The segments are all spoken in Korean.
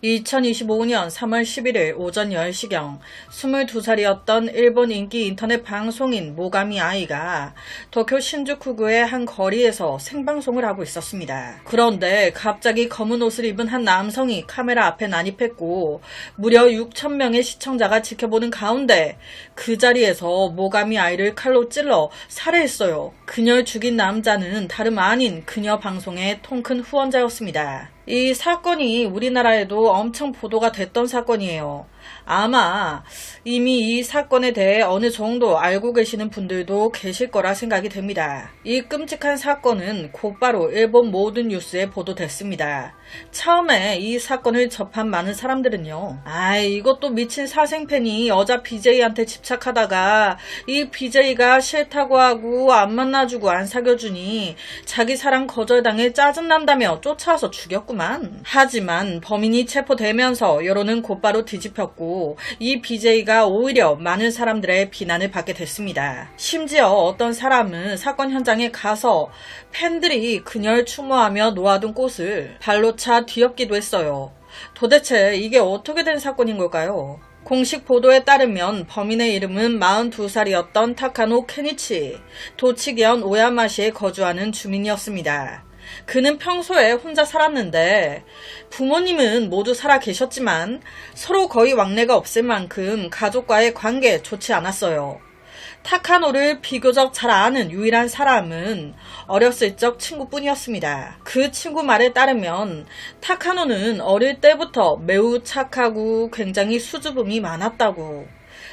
2025년 3월 11일 오전 10시경 22살이었던 일본 인기 인터넷 방송인 모가미 아이가 도쿄 신주쿠구의 한 거리에서 생방송을 하고 있었습니다. 그런데 갑자기 검은 옷을 입은 한 남성이 카메라 앞에 난입했고 무려 6,000명의 시청자가 지켜보는 가운데 그 자리에서 모가미 아이를 칼로 찔러 살해했어요. 그녀를 죽인 남자는 다름 아닌 그녀 방송의 통큰 후원자였습니다. 이 사건이 우리나라에도 엄청 보도가 됐던 사건이에요. 아마 이미 이 사건에 대해 어느 정도 알고 계시는 분들도 계실 거라 생각이 됩니다. 이 끔찍한 사건은 곧바로 일본 모든 뉴스에 보도됐습니다. 처음에 이 사건을 접한 많은 사람들은요, 이것도 미친 사생팬이 여자 BJ한테 집착하다가 이 BJ가 싫다고 하고 안 만나주고 안 사귀어주니 자기 사랑 거절당해 짜증난다며 쫓아와서 죽였구만. 하지만 범인이 체포되면서 여론은 곧바로 뒤집혔고 이 BJ가 오히려 많은 사람들의 비난을 받게 됐습니다. 심지어 어떤 사람은 사건 현장에 가서 팬들이 그녀를 추모하며 놓아둔 꽃을 발로 차 뒤엎기도 했어요. 도대체 이게 어떻게 된 사건인 걸까요? 공식 보도에 따르면 범인의 이름은 42살이었던 타카노 케니치, 도치기현 오야마시에 거주하는 주민이었습니다. 그는 평소에 혼자 살았는데 부모님은 모두 살아 계셨지만 서로 거의 왕래가 없을 만큼 가족과의 관계 좋지 않았어요. 타카노를 비교적 잘 아는 유일한 사람은 어렸을 적 친구뿐이었습니다. 그 친구 말에 따르면 타카노는 어릴 때부터 매우 착하고 굉장히 수줍음이 많았다고,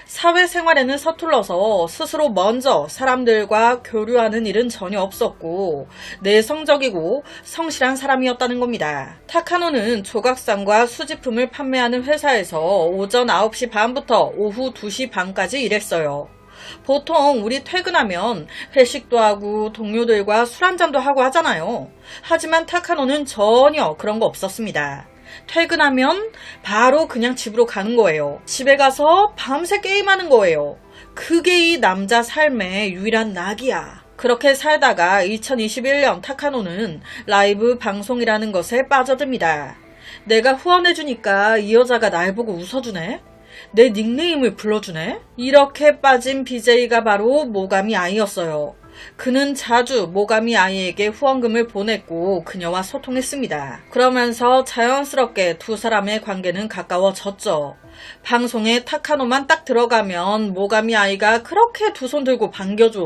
사회생활에는 서툴러서 스스로 먼저 사람들과 교류하는 일은 전혀 없었고 내성적이고 성실한 사람이었다는 겁니다. 타카노는 조각상과 수집품을 판매하는 회사에서 오전 9시 반부터 오후 2시 반까지 일했어요. 보통 우리 퇴근하면 회식도 하고 동료들과 술 한잔도 하고 하잖아요. 하지만 타카노는 전혀 그런 거 없었습니다. 퇴근하면 바로 그냥 집으로 가는 거예요. 집에 가서 밤새 게임하는 거예요. 그게 이 남자 삶의 유일한 낙이야. 그렇게 살다가 2021년 타카노는 라이브 방송이라는 것에 빠져듭니다. 내가 후원해주니까 이 여자가 날 보고 웃어주네? 내 닉네임을 불러주네? 이렇게 빠진 BJ가 바로 모가미 아이였어요. 그는 자주 모가미 아이에게 후원금을 보냈고 그녀와 소통했습니다. 그러면서 자연스럽게 두 사람의 관계는 가까워졌죠. 방송에 타카노만 딱 들어가면 모가미 아이가 그렇게 두 손 들고 반겨줘.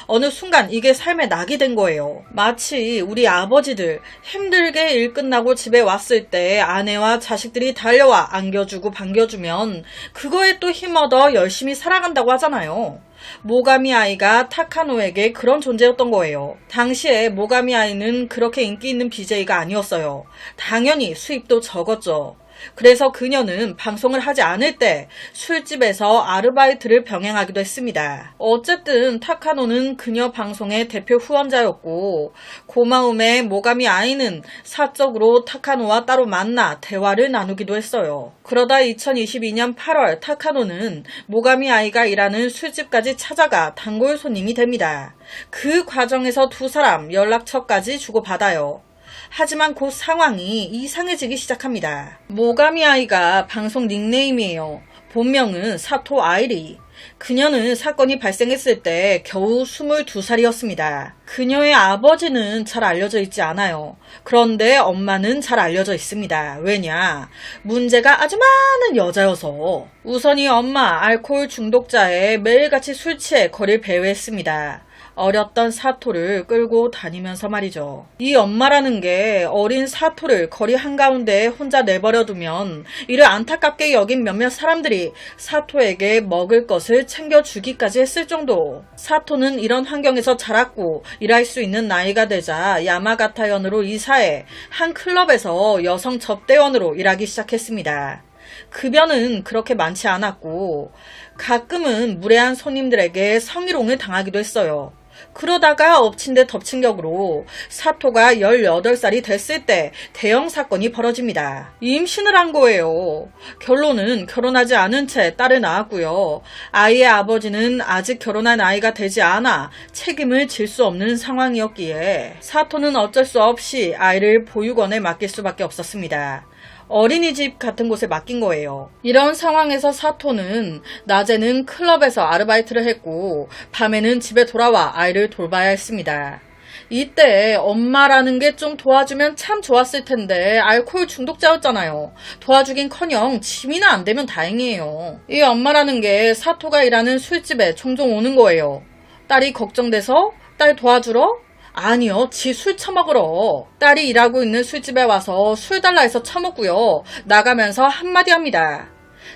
어느 순간 이게 삶의 낙이 된 거예요. 마치 우리 아버지들 힘들게 일 끝나고 집에 왔을 때 아내와 자식들이 달려와 안겨주고 반겨주면 그거에 또 힘 얻어 열심히 살아간다고 하잖아요. 모가미 아이가 타카노에게 그런 존재였던 거예요. 당시에 모가미 아이는 그렇게 인기 있는 BJ가 아니었어요. 당연히 수입도 적었죠. 그래서 그녀는 방송을 하지 않을 때 술집에서 아르바이트를 병행하기도 했습니다. 어쨌든 타카노는 그녀 방송의 대표 후원자였고 고마움에 모가미 아이는 사적으로 타카노와 따로 만나 대화를 나누기도 했어요. 그러다 2022년 8월 타카노는 모가미 아이가 일하는 술집까지 찾아가 단골 손님이 됩니다. 그 과정에서 두 사람 연락처까지 주고받아요. 하지만 곧 상황이 이상해지기 시작합니다. 모가미 아이가 방송 닉네임이에요. 본명은 사토 아이리. 그녀는 사건이 발생했을 때 겨우 22살이었습니다. 그녀의 아버지는 잘 알려져 있지 않아요. 그런데 엄마는 잘 알려져 있습니다. 왜냐? 문제가 아주 많은 여자여서. 우선 이 엄마 알코올 중독자에 매일같이 술 취해 거리를 배회했습니다. 어렸던 사토를 끌고 다니면서 말이죠. 이 엄마라는 게 어린 사토를 거리 한가운데에 혼자 내버려두면 이를 안타깝게 여긴 몇몇 사람들이 사토에게 먹을 것을 챙겨주기까지 했을 정도. 사토는 이런 환경에서 자랐고 일할 수 있는 나이가 되자 야마가타현으로 이사해 한 클럽에서 여성 접대원으로 일하기 시작했습니다. 급여는 그렇게 많지 않았고 가끔은 무례한 손님들에게 성희롱을 당하기도 했어요. 그러다가 엎친 데 덮친 격으로 사토가 18살이 됐을 때 대형 사건이 벌어집니다. 임신을 한 거예요. 결론은 결혼하지 않은 채 딸을 낳았고요. 아이의 아버지는 아직 결혼할 나이가 되지 않아 책임을 질 수 없는 상황이었기에 사토는 어쩔 수 없이 아이를 보육원에 맡길 수밖에 없었습니다. 어린이집 같은 곳에 맡긴 거예요. 이런 상황에서 사토는 낮에는 클럽에서 아르바이트를 했고 밤에는 집에 돌아와 아이를 돌봐야 했습니다. 이때 엄마라는 게 좀 도와주면 참 좋았을 텐데 알코올 중독자였잖아요. 도와주긴커녕 짐이나 안 되면 다행이에요. 이 엄마라는 게 사토가 일하는 술집에 종종 오는 거예요. 딸이 걱정돼서 딸 도와주러? 아니요, 지 술 처먹으러. 딸이 일하고 있는 술집에 와서 술 달라 해서 처먹고요. 나가면서 한마디 합니다.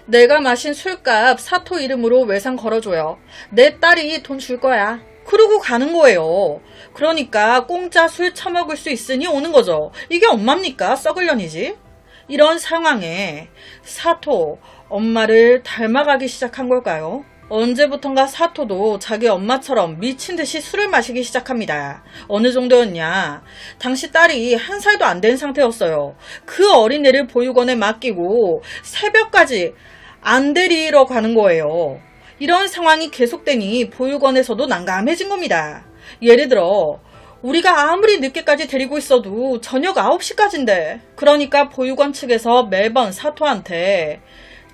내가 마신 술값 사토 이름으로 외상 걸어줘요. 내 딸이 돈 줄 거야. 그러고 가는 거예요. 그러니까 공짜 술 처먹을 수 있으니 오는 거죠. 이게 엄마입니까? 썩을 년이지. 이런 상황에 사토, 엄마를 닮아가기 시작한 걸까요? 언제부턴가 사토도 자기 엄마처럼 미친 듯이 술을 마시기 시작합니다. 어느 정도였냐? 당시 딸이 1살도 안 된 상태였어요. 그 어린애를 보육원에 맡기고 새벽까지 안 데리러 가는 거예요. 이런 상황이 계속되니 보육원에서도 난감해진 겁니다. 예를 들어 우리가 아무리 늦게까지 데리고 있어도 저녁 9시까지인데 그러니까 보육원 측에서 매번 사토한테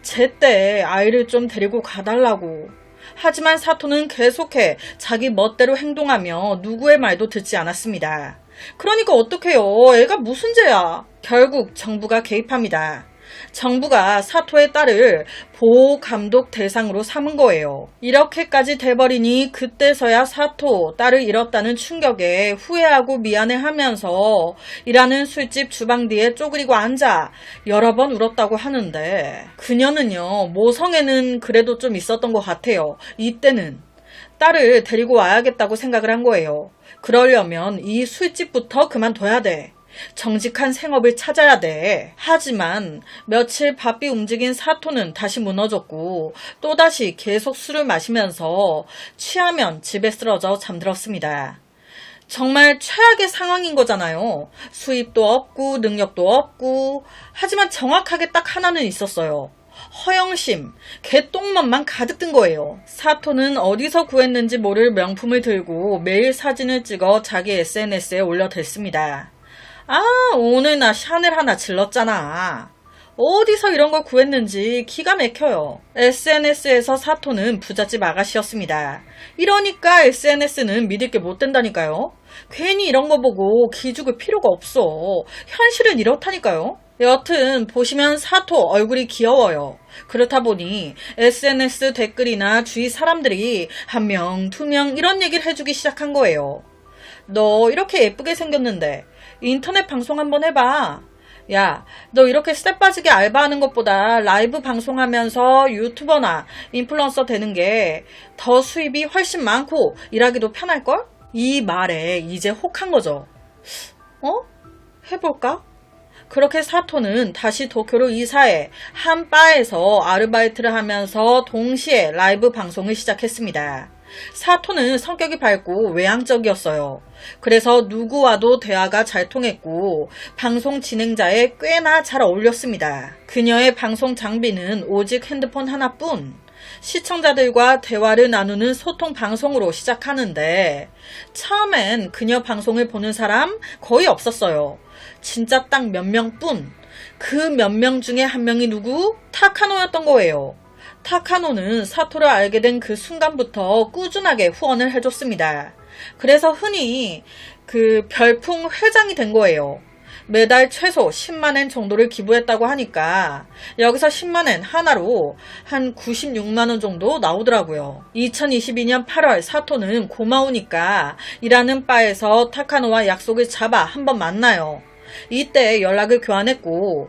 제때 아이를 좀 데리고 가달라고. 하지만 사토는 계속해 자기 멋대로 행동하며 누구의 말도 듣지 않았습니다. 그러니까 어떡해요. 애가 무슨 죄야. 결국 정부가 개입합니다. 정부가 사토의 딸을 보호감독 대상으로 삼은 거예요. 이렇게까지 돼버리니 그때서야 사토, 딸을 잃었다는 충격에 후회하고 미안해하면서 일하는 술집 주방 뒤에 쪼그리고 앉아 여러 번 울었다고 하는데 그녀는요, 모성애는 그래도 좀 있었던 것 같아요. 이때는 딸을 데리고 와야겠다고 생각을 한 거예요. 그러려면 이 술집부터 그만둬야 돼. 정직한 생업을 찾아야 돼. 하지만 며칠 바삐 움직인 사토는 다시 무너졌고 또다시 계속 술을 마시면서 취하면 집에 쓰러져 잠들었습니다. 정말 최악의 상황인 거잖아요. 수입도 없고 능력도 없고. 하지만 정확하게 딱 하나는 있었어요. 허영심, 개똥맛만 가득 든 거예요. 사토는 어디서 구했는지 모를 명품을 들고 매일 사진을 찍어 자기 SNS에 올려댔습니다. 아, 오늘 나 샤넬 하나 질렀잖아. 어디서 이런 걸 구했는지 기가 막혀요. SNS에서 사토는 부잣집 아가씨였습니다. 이러니까 SNS는 믿을 게 못 된다니까요. 괜히 이런 거 보고 기죽을 필요가 없어. 현실은 이렇다니까요. 여튼 보시면 사토 얼굴이 귀여워요. 그렇다 보니 SNS 댓글이나 주위 사람들이 한 명, 두 명 이런 얘기를 해주기 시작한 거예요. 너 이렇게 예쁘게 생겼는데 인터넷 방송 한번 해봐. 야, 너 이렇게 스텝 빠지게 알바하는 것보다 라이브 방송하면서 유튜버나 인플루언서 되는 게 더 수입이 훨씬 많고 일하기도 편할걸? 이 말에 이제 혹한 거죠. 해볼까? 그렇게 사토는 다시 도쿄로 이사해 한 바에서 아르바이트를 하면서 동시에 라이브 방송을 시작했습니다. 사토는 성격이 밝고 외향적이었어요. 그래서 누구와도 대화가 잘 통했고 방송 진행자에 꽤나 잘 어울렸습니다. 그녀의 방송 장비는 오직 핸드폰 하나뿐. 시청자들과 대화를 나누는 소통 방송으로 시작하는데 처음엔 그녀 방송을 보는 사람 거의 없었어요. 진짜 딱 몇 명뿐. 그 몇 명 중에 한 명이 누구? 타카노였던 거예요. 타카노는 사토를 알게 된 그 순간부터 꾸준하게 후원을 해줬습니다. 그래서 흔히 그 별풍 회장이 된 거예요. 매달 최소 10만엔 정도를 기부했다고 하니까 여기서 10만엔 하나로 한 96만원 정도 나오더라고요. 2022년 8월 사토는 고마우니까 일하는 바에서 타카노와 약속을 잡아 한번 만나요. 이때 연락을 교환했고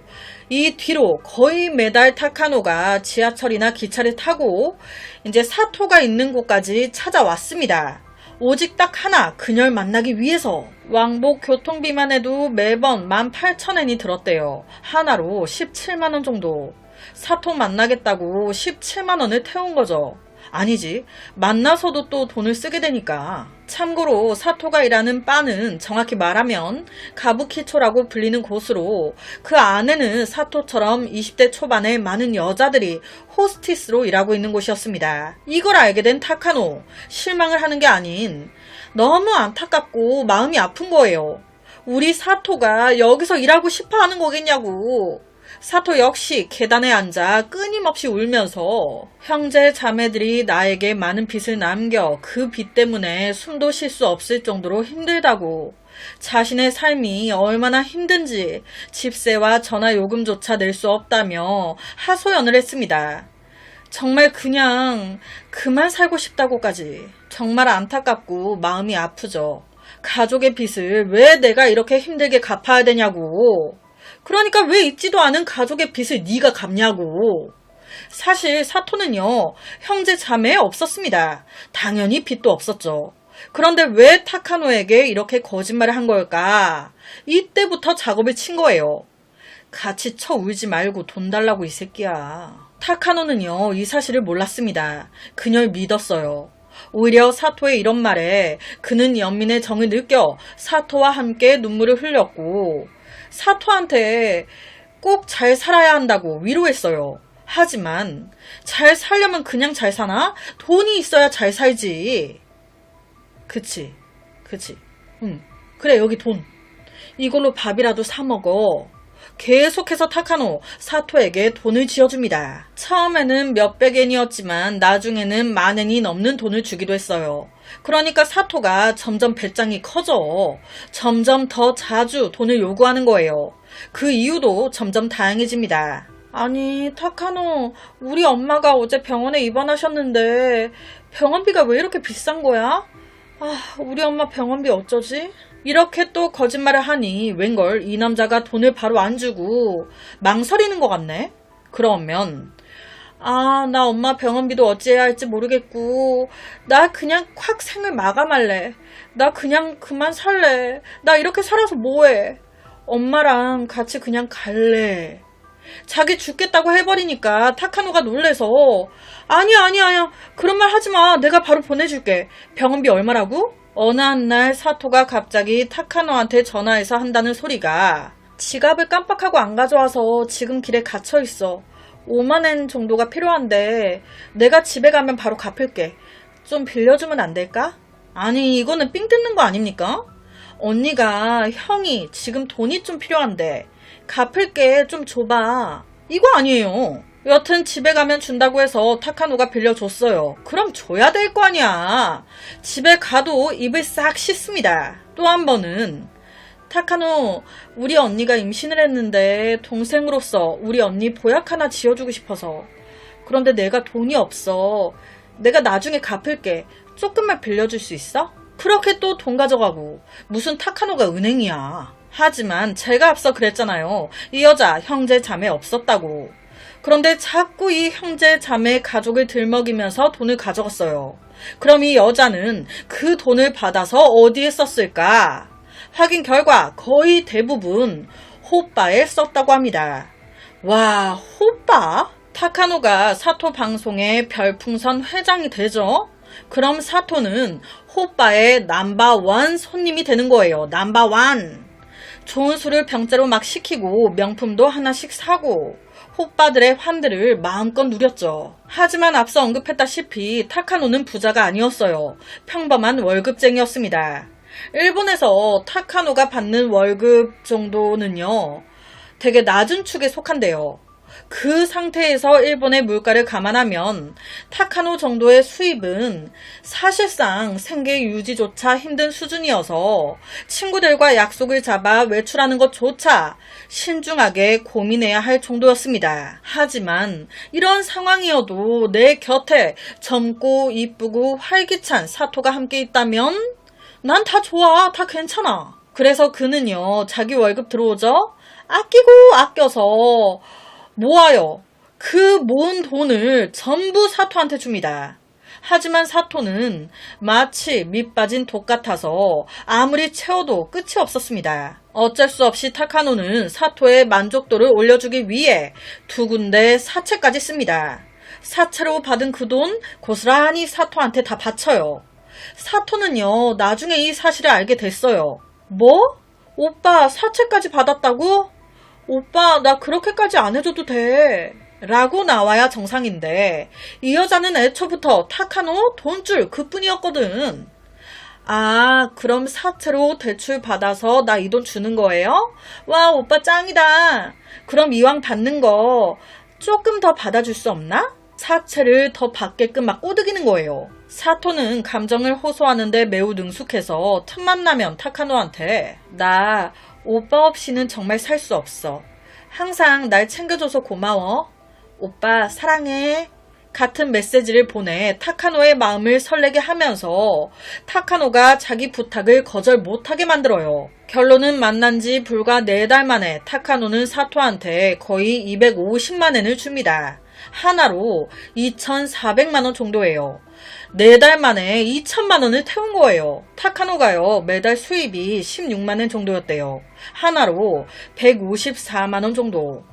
이 뒤로 거의 매달 타카노가 지하철이나 기차를 타고 이제 사토가 있는 곳까지 찾아왔습니다. 오직 딱 하나, 그녀를 만나기 위해서. 왕복 교통비만 해도 매번 18,000엔이 들었대요. 하나로 17만원 정도. 사토 만나겠다고 17만원을 태운 거죠. 아니지, 만나서도 또 돈을 쓰게 되니까. 참고로 사토가 일하는 바는 정확히 말하면 가부키초라고 불리는 곳으로 그 안에는 사토처럼 20대 초반의 많은 여자들이 호스티스로 일하고 있는 곳이었습니다. 이걸 알게 된 타카노, 실망을 하는 게 아닌 너무 안타깝고 마음이 아픈 거예요. 우리 사토가 여기서 일하고 싶어 하는 거겠냐고. 사토 역시 계단에 앉아 끊임없이 울면서 형제 자매들이 나에게 많은 빚을 남겨 그 빚 때문에 숨도 쉴 수 없을 정도로 힘들다고, 자신의 삶이 얼마나 힘든지 집세와 전화 요금조차 낼 수 없다며 하소연을 했습니다. 정말 그냥 그만 살고 싶다고까지. 정말 안타깝고 마음이 아프죠. 가족의 빚을 왜 내가 이렇게 힘들게 갚아야 되냐고. 그러니까 왜 있지도 않은 가족의 빚을 네가 갚냐고. 사실 사토는요, 형제 자매 없었습니다. 당연히 빚도 없었죠. 그런데 왜 타카노에게 이렇게 거짓말을 한 걸까? 이때부터 작업을 친 거예요. 같이 쳐 울지 말고 돈 달라고 이 새끼야. 타카노는요, 이 사실을 몰랐습니다. 그녀를 믿었어요. 오히려 사토의 이런 말에 그는 연민의 정을 느껴 사토와 함께 눈물을 흘렸고, 사토한테 꼭 잘 살아야 한다고 위로했어요. 하지만 잘 살려면 그냥 잘 사나? 돈이 있어야 잘 살지. 그치. 그래, 여기 돈. 이걸로 밥이라도 사 먹어. 계속해서 타카노, 사토에게 돈을 쥐어줍니다. 처음에는 몇백 엔이었지만 나중에는 만 엔이 넘는 돈을 주기도 했어요. 그러니까 사토가 점점 배짱이 커져. 점점 더 자주 돈을 요구하는 거예요. 그 이유도 점점 다양해집니다. 아니, 타카노, 우리 엄마가 어제 병원에 입원하셨는데 병원비가 왜 이렇게 비싼 거야? 우리 엄마 병원비 어쩌지? 이렇게 또 거짓말을 하니 웬걸 이 남자가 돈을 바로 안 주고 망설이는 것 같네? 그러면 나 엄마 병원비도 어찌해야 할지 모르겠고 나 그냥 콱 생을 마감할래. 나 그냥 그만 살래. 나 이렇게 살아서 뭐해. 엄마랑 같이 그냥 갈래. 자기 죽겠다고 해버리니까 타카노가 놀래서 아니야 그런 말 하지마. 내가 바로 보내줄게. 병원비 얼마라고? 어느 한 날 사토가 갑자기 타카노한테 전화해서 한다는 소리가 지갑을 깜빡하고 안 가져와서 지금 길에 갇혀있어. 5만 엔 정도가 필요한데 내가 집에 가면 바로 갚을게. 좀 빌려주면 안 될까? 아니, 이거는 삥 뜯는 거 아닙니까? 언니가 형이 지금 돈이 좀 필요한데 갚을게 좀 줘봐. 이거 아니에요. 여튼 집에 가면 준다고 해서 타카노가 빌려줬어요. 그럼 줘야 될 거 아니야. 집에 가도 입을 싹 씻습니다. 또 한 번은 타카노, 우리 언니가 임신을 했는데 동생으로서 우리 언니 보약 하나 지어주고 싶어서. 그런데 내가 돈이 없어. 내가 나중에 갚을게. 조금만 빌려줄 수 있어? 그렇게 또 돈 가져가고. 무슨 타카노가 은행이야. 하지만 제가 앞서 그랬잖아요. 이 여자 형제 자매 없었다고. 그런데 자꾸 이 형제 자매 가족을 들먹이면서 돈을 가져갔어요. 그럼 이 여자는 그 돈을 받아서 어디에 썼을까? 확인 결과 거의 대부분 호빠에 썼다고 합니다. 와, 호빠? 타카노가 사토 방송의 별풍선 회장이 되죠? 그럼 사토는 호빠의 넘버1 손님이 되는 거예요. 넘버1. 좋은 술을 병째로 막 시키고 명품도 하나씩 사고 호빠들의 환들을 마음껏 누렸죠. 하지만 앞서 언급했다시피 타카노는 부자가 아니었어요. 평범한 월급쟁이였습니다. 일본에서 타카노가 받는 월급 정도는요, 되게 낮은 축에 속한대요. 그 상태에서 일본의 물가를 감안하면 타카노 정도의 수입은 사실상 생계 유지조차 힘든 수준이어서 친구들과 약속을 잡아 외출하는 것조차 신중하게 고민해야 할 정도였습니다. 하지만 이런 상황이어도 내 곁에 젊고 이쁘고 활기찬 사토가 함께 있다면 난 다 좋아. 다 괜찮아. 그래서 그는요, 자기 월급 들어오죠? 아끼고 아껴서 모아요. 그 모은 돈을 전부 사토한테 줍니다. 하지만 사토는 마치 밑 빠진 독 같아서 아무리 채워도 끝이 없었습니다. 어쩔 수 없이 타카노는 사토의 만족도를 올려주기 위해 2군데 사채까지 씁니다. 사채로 받은 그 돈 고스란히 사토한테 다 바쳐요. 사토는요, 나중에 이 사실을 알게 됐어요. 뭐? 오빠 사채까지 받았다고? 오빠, 나 그렇게까지 안 해줘도 돼. 라고 나와야 정상인데 이 여자는 애초부터 타카노 돈줄 그뿐이었거든. 아, 그럼 사채로 대출 받아서 나 이 돈 주는 거예요? 와, 오빠 짱이다. 그럼 이왕 받는 거 조금 더 받아줄 수 없나? 사채를 더 받게끔 막 꼬드기는 거예요. 사토는 감정을 호소하는데 매우 능숙해서 틈만 나면 타카노한테 나 오빠 없이는 정말 살 수 없어. 항상 날 챙겨줘서 고마워. 오빠 사랑해. 같은 메시지를 보내 타카노의 마음을 설레게 하면서 타카노가 자기 부탁을 거절 못하게 만들어요. 결론은 만난 지 불과 4달 만에 타카노는 사토한테 거의 250만엔을 줍니다. 하나로 2,400만원 정도예요. 4달 만에 2천만원을 태운 거예요. 타카노가요, 매달 수입이 16만엔 정도였대요. 하나로 154만원 정도.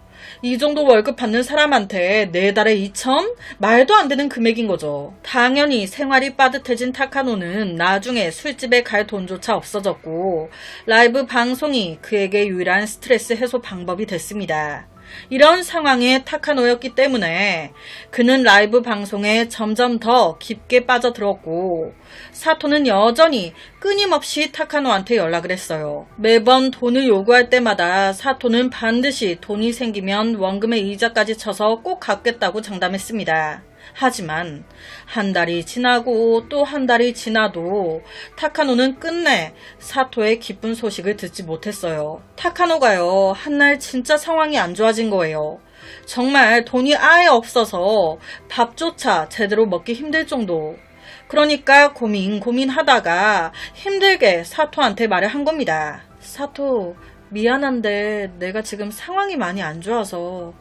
이 정도 월급 받는 사람한테 4달에 2천? 말도 안 되는 금액인 거죠. 당연히 생활이 빠듯해진 타카노는 나중에 술집에 갈 돈조차 없어졌고 라이브 방송이 그에게 유일한 스트레스 해소 방법이 됐습니다. 이런 상황에 타카노였기 때문에 그는 라이브 방송에 점점 더 깊게 빠져들었고 사토는 여전히 끊임없이 타카노한테 연락을 했어요. 매번 돈을 요구할 때마다 사토는 반드시 돈이 생기면 원금의 이자까지 쳐서 꼭 갚겠다고 장담했습니다. 하지만 한 달이 지나고 또 한 달이 지나도 타카노는 끝내 사토의 기쁜 소식을 듣지 못했어요. 타카노가요, 한날 진짜 상황이 안 좋아진 거예요. 정말 돈이 아예 없어서 밥조차 제대로 먹기 힘들 정도. 그러니까 고민하다가 힘들게 사토한테 말을 한 겁니다. 사토, 미안한데 내가 지금 상황이 많이 안 좋아서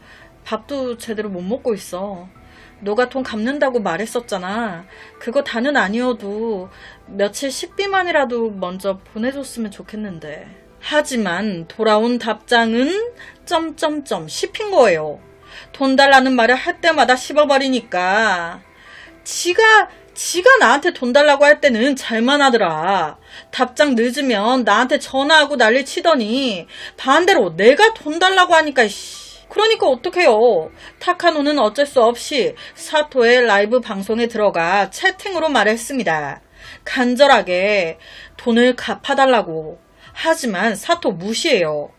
밥도 제대로 못 먹고 있어. 너가 돈 갚는다고 말했었잖아. 그거 다는 아니어도 며칠 식비만이라도 먼저 보내줬으면 좋겠는데. 하지만 돌아온 답장은 씹힌 거예요. 돈 달라는 말을 할 때마다 씹어버리니까 지가 나한테 돈 달라고 할 때는 잘만 하더라. 답장 늦으면 나한테 전화하고 난리 치더니 반대로 내가 돈 달라고 하니까 그러니까 어떡해요. 타카노는 어쩔 수 없이 사토의 라이브 방송에 들어가 채팅으로 말했습니다. 간절하게 돈을 갚아달라고. 하지만 사토 무시해요.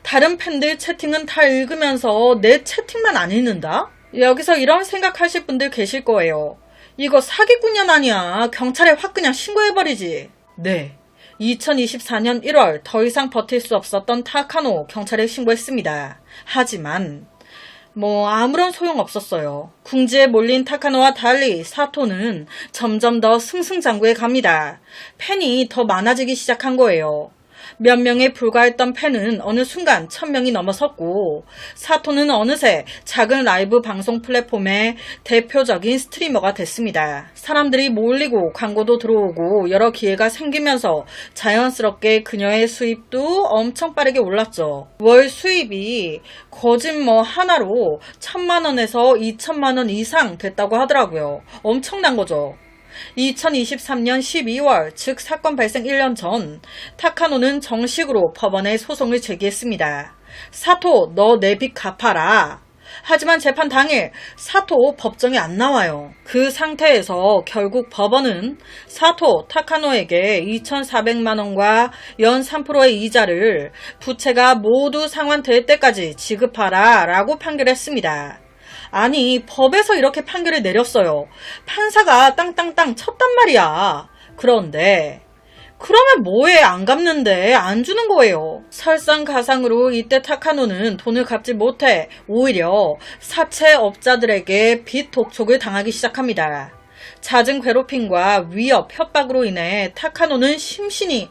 다른 팬들 채팅은 다 읽으면서 내 채팅만 안 읽는다? 여기서 이런 생각하실 분들 계실 거예요. 이거 사기꾼년 아니야. 경찰에 확 그냥 신고해버리지. 네. 2024년 1월 더 이상 버틸 수 없었던 타카노 경찰에 신고했습니다. 하지만 아무런 소용 없었어요. 궁지에 몰린 타카노와 달리 사토는 점점 더 승승장구해 갑니다. 팬이 더 많아지기 시작한 거예요. 몇 명에 불과했던 팬은 어느 순간 1000명이 넘어섰고 사토는 어느새 작은 라이브 방송 플랫폼의 대표적인 스트리머가 됐습니다. 사람들이 몰리고 광고도 들어오고 여러 기회가 생기면서 자연스럽게 그녀의 수입도 엄청 빠르게 올랐죠. 월 수입이 거짓 하나로 1000만원에서 2000만원 이상 됐다고 하더라고요. 엄청난 거죠. 2023년 12월, 즉 사건 발생 1년 전 타카노는 정식으로 법원에 소송을 제기했습니다. 사토, 너 내 빚 갚아라. 하지만 재판 당일 사토 법정에 안 나와요. 그 상태에서 결국 법원은 사토 타카노에게 2,400만원과 연 3%의 이자를 부채가 모두 상환될 때까지 지급하라 라고 판결했습니다. 아니, 법에서 이렇게 판결을 내렸어요. 판사가 땅땅땅 쳤단 말이야. 그런데 그러면 뭐해? 안 갚는데 안 주는 거예요. 설상가상으로 이때 타카노는 돈을 갚지 못해 오히려 사채업자들에게 빚 독촉을 당하기 시작합니다. 잦은 괴롭힘과 위협, 협박으로 인해 타카노는 심신이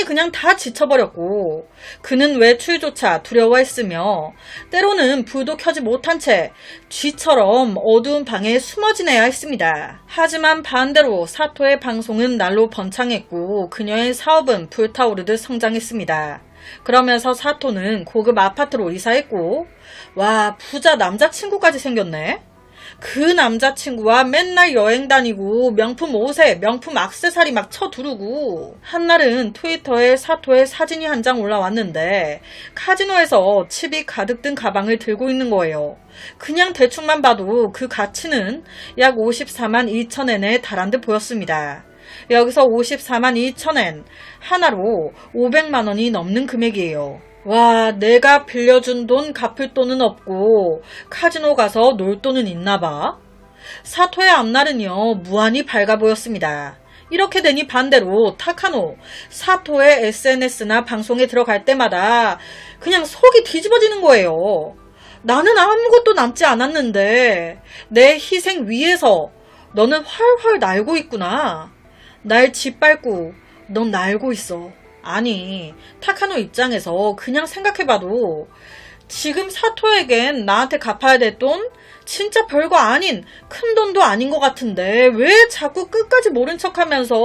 그냥 다 지쳐버렸고 그는 외출조차 두려워했으며 때로는 불도 켜지 못한 채 쥐처럼 어두운 방에 숨어 지내야 했습니다. 하지만 반대로 사토의 방송은 날로 번창했고 그녀의 사업은 불타오르듯 성장했습니다. 그러면서 사토는 고급 아파트로 이사했고 와, 부자 남자친구까지 생겼네. 그 남자친구와 맨날 여행 다니고 명품 옷에 명품 액세서리 막 쳐두르고 한날은 트위터에 사토의 사진이 한 장 올라왔는데 카지노에서 칩이 가득 든 가방을 들고 있는 거예요. 그냥 대충만 봐도 그 가치는 약 54만 2천엔에 달한 듯 보였습니다. 여기서 54만 2천엔, 하나로 500만 원이 넘는 금액이에요. 와, 내가 빌려준 돈 갚을 돈은 없고 카지노 가서 놀 돈은 있나 봐. 사토의 앞날은요, 무한히 밝아 보였습니다. 이렇게 되니 반대로 타카노, 사토의 SNS나 방송에 들어갈 때마다 그냥 속이 뒤집어지는 거예요. 나는 아무것도 남지 않았는데 내 희생 위에서 너는 활활 날고 있구나. 날 짓밟고 넌 날고 있어. 아니, 타카노 입장에서 그냥 생각해봐도 지금 사토에겐 나한테 갚아야 될 돈? 진짜 별거 아닌 큰 돈도 아닌 것 같은데 왜 자꾸 끝까지 모른 척하면서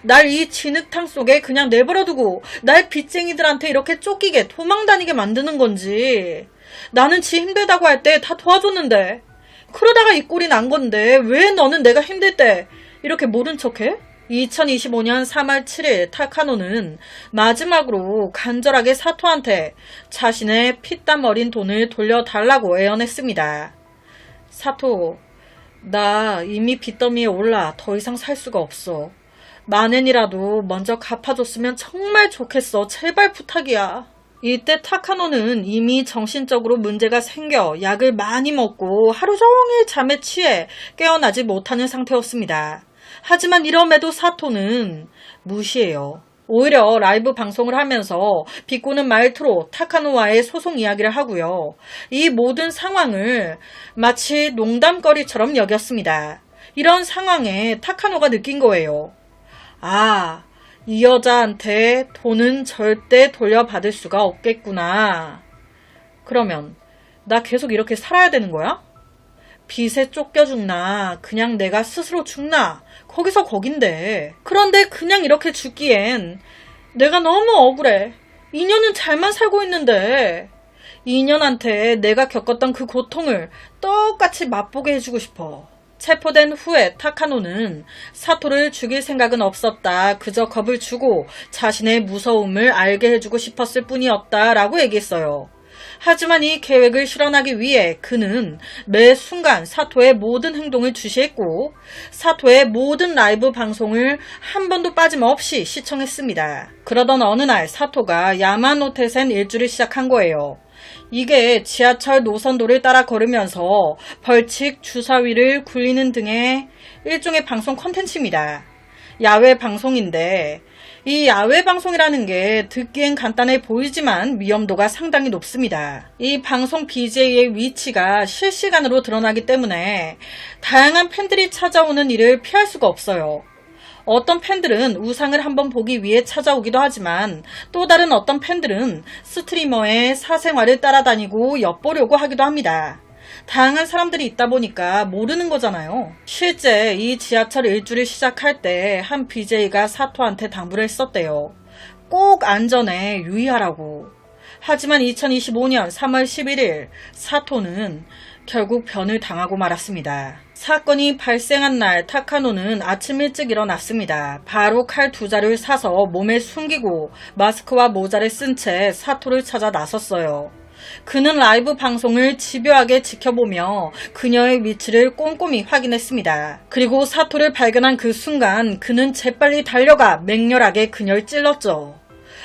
날 이 진흙탕 속에 그냥 내버려두고 날 빚쟁이들한테 이렇게 쫓기게 도망다니게 만드는 건지. 나는 지 힘들다고 할 때 다 도와줬는데 그러다가 이 꼴이 난 건데 왜 너는 내가 힘들 때 이렇게 모른 척해? 2025년 3월 7일 타카노는 마지막으로 간절하게 사토한테 자신의 피땀 어린 돈을 돌려달라고 애원했습니다. 사토, 나 이미 빚더미에 올라 더 이상 살 수가 없어. 만엔이라도 먼저 갚아줬으면 정말 좋겠어. 제발 부탁이야. 이때 타카노는 이미 정신적으로 문제가 생겨 약을 많이 먹고 하루 종일 잠에 취해 깨어나지 못하는 상태였습니다. 하지만 이럼에도 사토는 무시해요. 오히려 라이브 방송을 하면서 비꼬는 말투로 타카노와의 소송 이야기를 하고요. 이 모든 상황을 마치 농담거리처럼 여겼습니다. 이런 상황에 타카노가 느낀 거예요. 아, 이 여자한테 돈은 절대 돌려받을 수가 없겠구나. 그러면 나 계속 이렇게 살아야 되는 거야? 빚에 쫓겨 죽나 그냥 내가 스스로 죽나 거기서 거긴데. 그런데 그냥 이렇게 죽기엔 내가 너무 억울해. 2년은 잘만 살고 있는데 2년한테 내가 겪었던 그 고통을 똑같이 맛보게 해주고 싶어. 체포된 후에 타카노는 사토를 죽일 생각은 없었다. 그저 겁을 주고 자신의 무서움을 알게 해주고 싶었을 뿐이었다 라고 얘기했어요. 하지만 이 계획을 실현하기 위해 그는 매 순간 사토의 모든 행동을 주시했고 사토의 모든 라이브 방송을 한 번도 빠짐없이 시청했습니다. 그러던 어느 날 사토가 야마노테센 일주를 시작한 거예요. 이게 지하철 노선도를 따라 걸으면서 벌칙 주사위를 굴리는 등의 일종의 방송 콘텐츠입니다. 야외 방송인데 이 야외 방송이라는 게 듣기엔 간단해 보이지만 위험도가 상당히 높습니다. 이 방송 BJ의 위치가 실시간으로 드러나기 때문에 다양한 팬들이 찾아오는 일을 피할 수가 없어요. 어떤 팬들은 우상을 한번 보기 위해 찾아오기도 하지만 또 다른 어떤 팬들은 스트리머의 사생활을 따라다니고 엿보려고 하기도 합니다. 다양한 사람들이 있다 보니까 모르는 거잖아요. 실제 이 지하철 일주를 시작할 때 한 BJ가 사토한테 당부를 했었대요. 꼭 안전에 유의하라고. 하지만 2025년 3월 11일 사토는 결국 변을 당하고 말았습니다. 사건이 발생한 날 타카노는 아침 일찍 일어났습니다. 바로 칼 2자를 사서 몸에 숨기고 마스크와 모자를 쓴 채 사토를 찾아 나섰어요. 그는 라이브 방송을 집요하게 지켜보며 그녀의 위치를 꼼꼼히 확인했습니다. 그리고 사토를 발견한 그 순간 그는 재빨리 달려가 맹렬하게 그녀를 찔렀죠.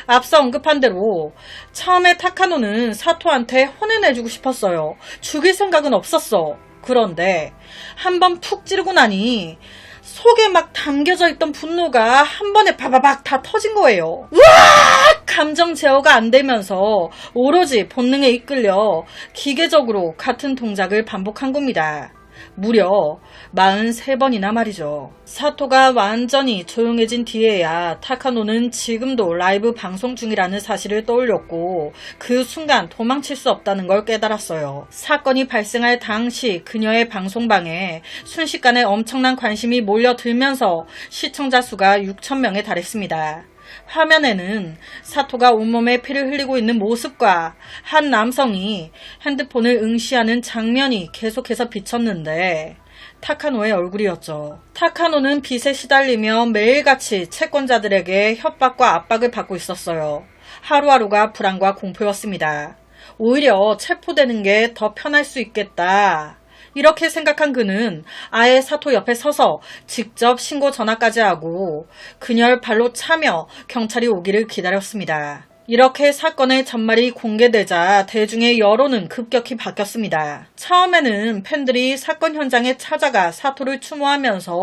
앞서 언급한 대로 처음에 타카노는 사토한테 혼을 내주고 싶었어요. 죽일 생각은 없었어. 그런데 한번 푹 찌르고 나니 속에 막 담겨져 있던 분노가 한 번에 바바박 다 터진 거예요. 우악! 감정 제어가 안 되면서 오로지 본능에 이끌려 기계적으로 같은 동작을 반복한 겁니다. 무려 43번이나 말이죠. 사토가 완전히 조용해진 뒤에야 타카노는 지금도 라이브 방송 중이라는 사실을 떠올렸고 그 순간 도망칠 수 없다는 걸 깨달았어요. 사건이 발생할 당시 그녀의 방송방에 순식간에 엄청난 관심이 몰려들면서 시청자 수가 6,000명에 달했습니다. 화면에는 사토가 온몸에 피를 흘리고 있는 모습과 한 남성이 핸드폰을 응시하는 장면이 계속해서 비쳤는데 타카노의 얼굴이었죠. 타카노는 빚에 시달리며 매일같이 채권자들에게 협박과 압박을 받고 있었어요. 하루하루가 불안과 공포였습니다. 오히려 체포되는 게 더 편할 수 있겠다. 이렇게 생각한 그는 아예 사토 옆에 서서 직접 신고 전화까지 하고 그녀를 발로 차며 경찰이 오기를 기다렸습니다. 이렇게 사건의 전말이 공개되자 대중의 여론은 급격히 바뀌었습니다. 처음에는 팬들이 사건 현장에 찾아가 사토를 추모하면서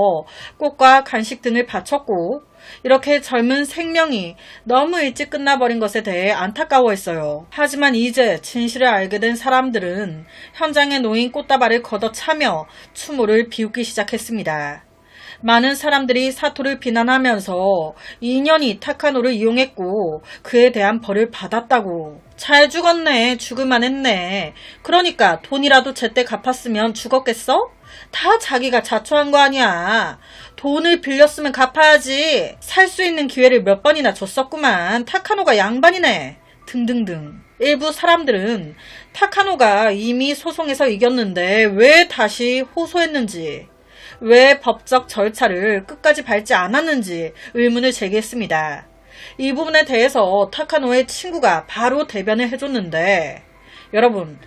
꽃과 간식 등을 바쳤고 이렇게 젊은 생명이 너무 일찍 끝나버린 것에 대해 안타까워했어요. 하지만 이제 진실을 알게 된 사람들은 현장에 놓인 꽃다발을 걷어차며 추모를 비웃기 시작했습니다. 많은 사람들이 사토를 비난하면서 인연이 타카노를 이용했고 그에 대한 벌을 받았다고. 잘 죽었네. 죽을만 했네. 그러니까 돈이라도 제때 갚았으면 죽었겠어? 다 자기가 자초한 거 아니야. 돈을 빌렸으면 갚아야지. 살 수 있는 기회를 몇 번이나 줬었구만. 타카노가 양반이네. 등등등. 일부 사람들은 타카노가 이미 소송에서 이겼는데 왜 다시 호소했는지, 왜 법적 절차를 끝까지 밟지 않았는지 의문을 제기했습니다. 이 부분에 대해서 타카노의 친구가 바로 대변을 해줬는데, 여러분,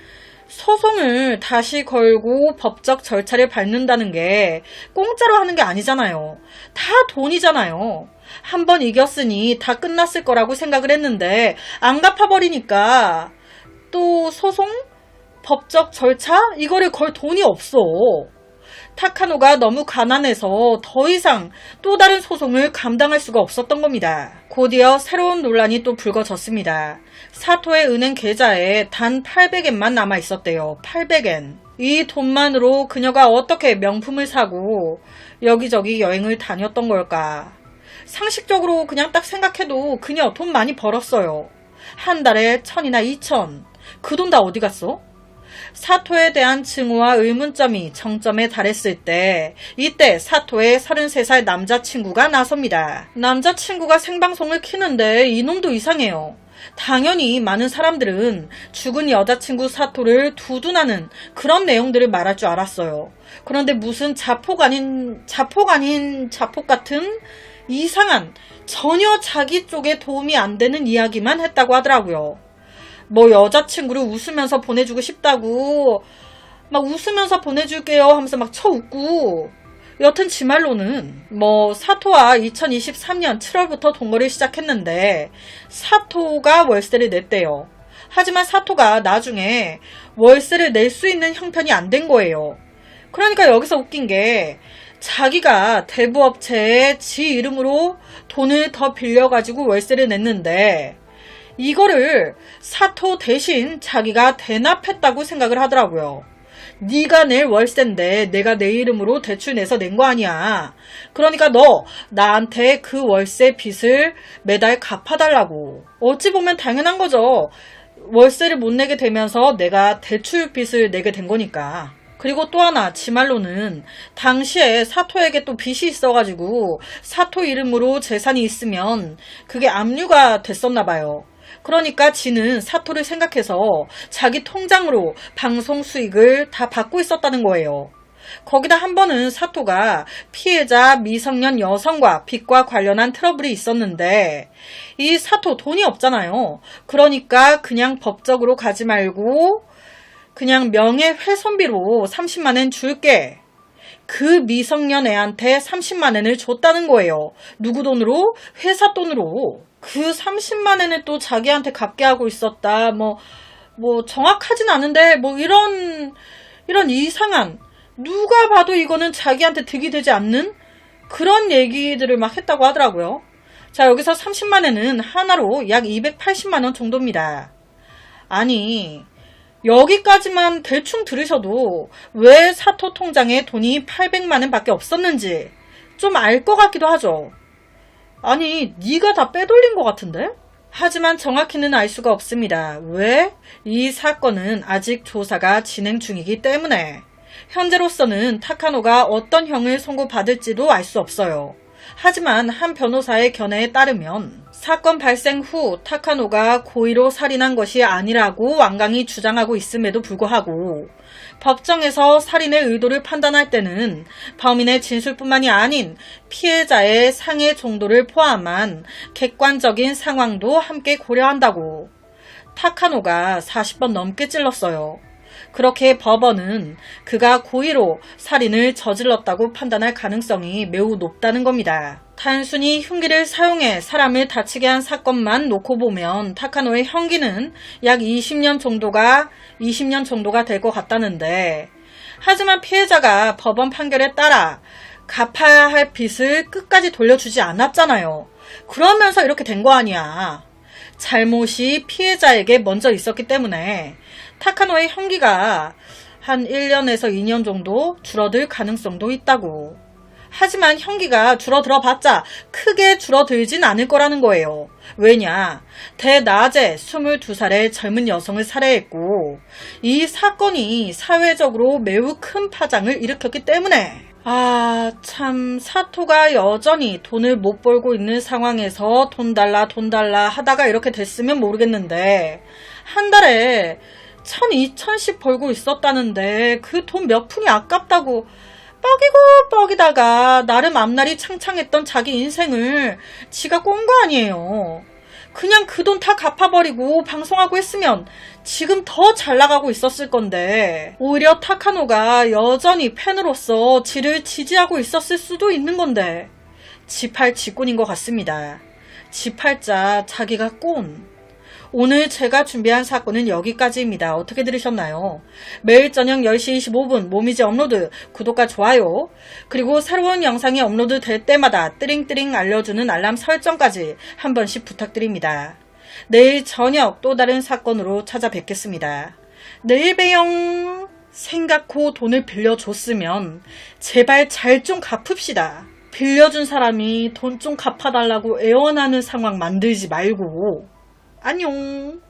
소송을 다시 걸고 법적 절차를 밟는다는 게 공짜로 하는 게 아니잖아요. 다 돈이잖아요. 한 번 이겼으니 다 끝났을 거라고 생각을 했는데 안 갚아버리니까 또 소송? 법적 절차? 이거를 걸 돈이 없어. 타카노가 너무 가난해서 더 이상 또 다른 소송을 감당할 수가 없었던 겁니다. 곧이어 새로운 논란이 또 불거졌습니다. 사토의 은행 계좌에 단 800엔만 남아 있었대요. 800엔. 이 돈만으로 그녀가 어떻게 명품을 사고 여기저기 여행을 다녔던 걸까? 상식적으로 그냥 딱 생각해도 그녀 돈 많이 벌었어요. 한 달에 1000이나 2000. 그 돈 다 어디 갔어? 사토에 대한 증오와 의문점이 정점에 달했을 때, 이때 사토의 33살 남자친구가 나섭니다. 남자친구가 생방송을 키는데 이놈도 이상해요. 당연히 많은 사람들은 죽은 여자친구 사토를 두둔하는 그런 내용들을 말할 줄 알았어요. 그런데 무슨 자폭 같은 이상한, 전혀 자기 쪽에 도움이 안 되는 이야기만 했다고 하더라고요. 뭐 여자친구를 웃으면서 보내주고 싶다고 막 웃으면서 보내줄게요 하면서 막 쳐웃고, 여튼 지 말로는 뭐 사토와 2023년 7월부터 동거를 시작했는데 사토가 월세를 냈대요. 하지만 사토가 나중에 월세를 낼 수 있는 형편이 안 된 거예요. 그러니까 여기서 웃긴 게, 자기가 대부업체에 지 이름으로 돈을 더 빌려가지고 월세를 냈는데 이거를 사토 대신 자기가 대납했다고 생각을 하더라고요. 네가 낼 월세인데 내가 내 이름으로 대출 내서 낸 거 아니야. 그러니까 너 나한테 그 월세 빚을 매달 갚아달라고. 어찌 보면 당연한 거죠. 월세를 못 내게 되면서 내가 대출 빚을 내게 된 거니까. 그리고 또 하나, 지 말로는 당시에 사토에게 또 빚이 있어가지고 사토 이름으로 재산이 있으면 그게 압류가 됐었나 봐요. 그러니까 지는 사토를 생각해서 자기 통장으로 방송 수익을 다 받고 있었다는 거예요. 거기다 한 번은 사토가 피해자 미성년 여성과 빚과 관련한 트러블이 있었는데 이 사토 돈이 없잖아요. 그러니까 그냥 법적으로 가지 말고 그냥 명예훼손비로 30만엔 줄게. 그 미성년 애한테 30만엔을 줬다는 거예요. 누구 돈으로? 회사 돈으로. 그 30만엔을 또 자기한테 갚게 하고 있었다. 뭐 정확하진 않은데 뭐 이런 이상한, 누가 봐도 이거는 자기한테 득이 되지 않는 그런 얘기들을 막 했다고 하더라고요. 자, 여기서 30만엔은 하나로 약 280만원 정도입니다. 아니, 여기까지만 대충 들으셔도 왜 사토 통장에 돈이 800만원 밖에 없었는지 좀 알 것 같기도 하죠. 아니, 네가 다 빼돌린 것 같은데? 하지만 정확히는 알 수가 없습니다. 왜? 이 사건은 아직 조사가 진행 중이기 때문에. 현재로서는 타카노가 어떤 형을 선고받을지도 알 수 없어요. 하지만 한 변호사의 견해에 따르면 사건 발생 후 타카노가 고의로 살인한 것이 아니라고 완강히 주장하고 있음에도 불구하고 법정에서 살인의 의도를 판단할 때는 범인의 진술뿐만이 아닌 피해자의 상해 정도를 포함한 객관적인 상황도 함께 고려한다고. 타카노가 40번 넘게 찔렀어요. 그렇게 법원은 그가 고의로 살인을 저질렀다고 판단할 가능성이 매우 높다는 겁니다. 단순히 흉기를 사용해 사람을 다치게 한 사건만 놓고 보면 타카노의 형기는 약 20년 정도가 될 것 같다는데, 하지만 피해자가 법원 판결에 따라 갚아야 할 빚을 끝까지 돌려주지 않았잖아요. 그러면서 이렇게 된 거 아니야. 잘못이 피해자에게 먼저 있었기 때문에 타카노의 형기가 한 1년에서 2년 정도 줄어들 가능성도 있다고. 하지만 형기가 줄어들어 봤자 크게 줄어들진 않을 거라는 거예요. 왜냐? 대낮에 22살의 젊은 여성을 살해했고 이 사건이 사회적으로 매우 큰 파장을 일으켰기 때문에. 참 사토가 여전히 돈을 못 벌고 있는 상황에서 돈 달라 하다가 이렇게 됐으면 모르겠는데, 한 달에 1,000, 2,000씩 벌고 있었다는데 그 돈 몇 푼이 아깝다고 뻐기고 뻐기다가 나름 앞날이 창창했던 자기 인생을 지가 꼰 거 아니에요. 그냥 그 돈 다 갚아버리고 방송하고 했으면 지금 더 잘 나가고 있었을 건데, 오히려 타카노가 여전히 팬으로서 지를 지지하고 있었을 수도 있는 건데, 지팔 지꾼인 것 같습니다. 지팔자 자기가 꼰. 오늘 제가 준비한 사건은 여기까지입니다. 어떻게 들으셨나요? 매일 저녁 10시 25분 모미지 업로드, 구독과 좋아요, 그리고 새로운 영상이 업로드 될 때마다 뜨링뜨링 알려주는 알람 설정까지 한 번씩 부탁드립니다. 내일 저녁 또 다른 사건으로 찾아뵙겠습니다. 내일 봬용. 생각고 돈을 빌려줬으면 제발 잘 좀 갚읍시다. 빌려준 사람이 돈 좀 갚아달라고 애원하는 상황 만들지 말고. 안녕.